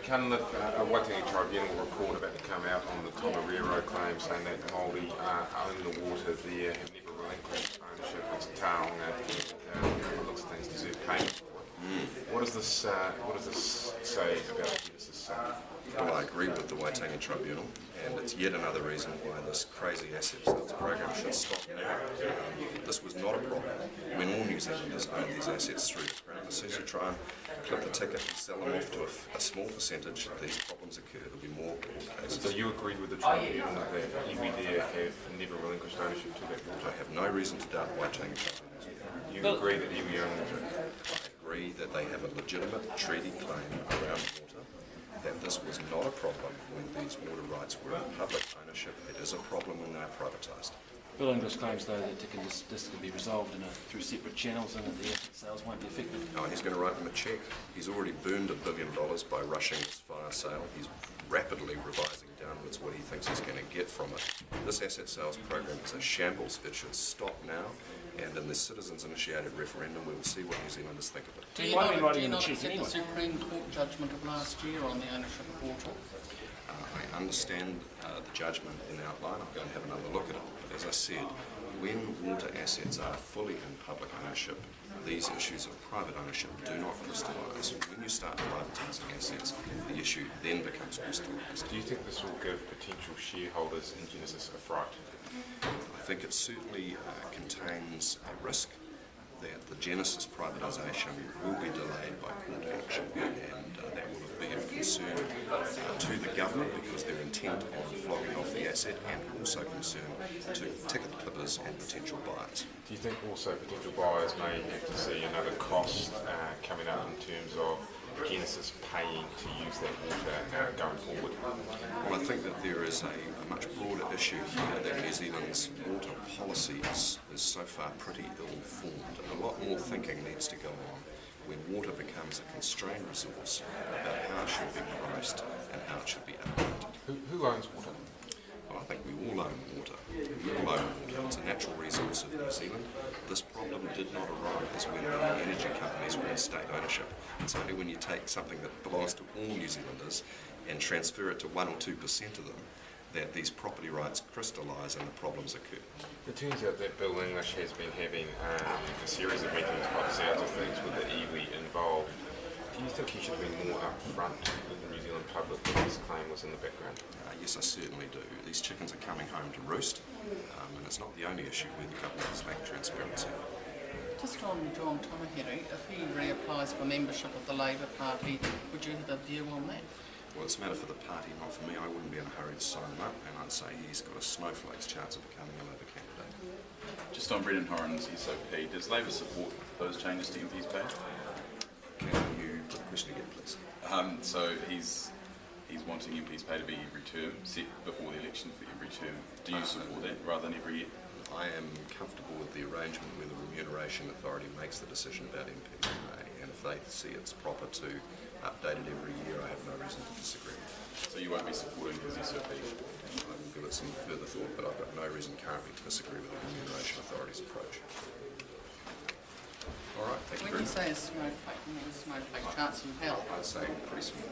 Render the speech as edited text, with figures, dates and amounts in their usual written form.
Cunliffe, a Waitangi Tribunal report about to come out on the Tongariro claim saying that Māori own the water there, have never relinquished ownership. It's taonga, looks of things deserve payment for it. What does this say about Genesis? Well, I agree with the Waitangi Tribunal, and it's yet another reason why this crazy asset sales program should stop now. This was not a problem when all New Zealanders own these assets through the ground. As soon as you try and clip the ticket and sell them off to a small percentage, these problems occur. There'll be more court cases. So you agreed with the Tribunal that Iwi there have never relinquished ownership to that water? I have no reason to doubt Waitangi Tribunal. You agree that Iwi own water? I agree that they have a legitimate treaty claim around water, that this was not a problem when these water rights were in public ownership. It is a problem when they are privatised. Bill English claims, though, that this can be resolved through separate channels and that the asset sales won't be affected. Oh, he's going to write them a cheque. He's already burned $1 billion by rushing this fire sale. He's rapidly revising downwards what he thinks he's going to get from it. This asset sales program is a shambles. It should stop now. And in the citizens-initiated referendum, we will see what New Zealanders think of it. Do you not accept the Supreme Court judgment of last year on the ownership of water? I understand the judgment in outline. I'm going to have another look at it. But as I said, when water assets are fully in public ownership, these issues of private ownership do not crystallise. When you start privatising assets, the issue then becomes crystallised. Do you think this will give potential shareholders in Genesis a fright? I think it certainly contains a risk that the Genesis privatisation will be delayed by court action, and that will be of concern to the government because they're intent on flogging off the asset, and also concern to ticket clippers and potential buyers. Do you think also potential buyers may have to see another cost coming up in terms of Genesis paying to use that water going forward? Well, I think that there is a much broader issue here, that New Zealand's water policy is so far pretty ill-formed. A lot more thinking needs to go on when water becomes a constrained resource about how it should be priced and how it should be allocated. Who owns water? Well, I think we all own water. We all own water. It's a natural resource of New Zealand. This problem did not arise when the energy companies were in state ownership. It's only when you take something that belongs to all New Zealanders and transfer it to 1 or 2% of them that these property rights crystallise and the problems occur. It turns out that Bill English has been having a series of meetings by the sounds of things with the Iwi involved. Do you think he should have been more upfront with the New Zealand public when this claim was in the background? Yes, I certainly do. These chickens are coming home to roost, and it's not the only issue where the government has lacked transparency. Just on John Tongariro, if he reapplies for membership of the Labour Party, would you have a view on that? Well, it's a matter for the party, not for me. I wouldn't be in a hurry to sign him up, and I'd say he's got a snowflake's chance of becoming a Labour candidate. Just on Brendan Horan's SOP, does Labour support those changes to MP's pay? Can you put the question again, please? So he's wanting MP's pay to be every term, set before the election for every term. Do you support that rather than every year? I am comfortable with the arrangement where the Remuneration Authority makes the decision about MP pay, and if they see it's proper to update it every year, I have no reason to disagree. So you won't be supporting his SOP? I will give it some further thought, but I've got no reason currently to disagree with the Remuneration Authority's approach. All right, thank you very much. When you say a snowflake chance in hell? I'd say pretty small.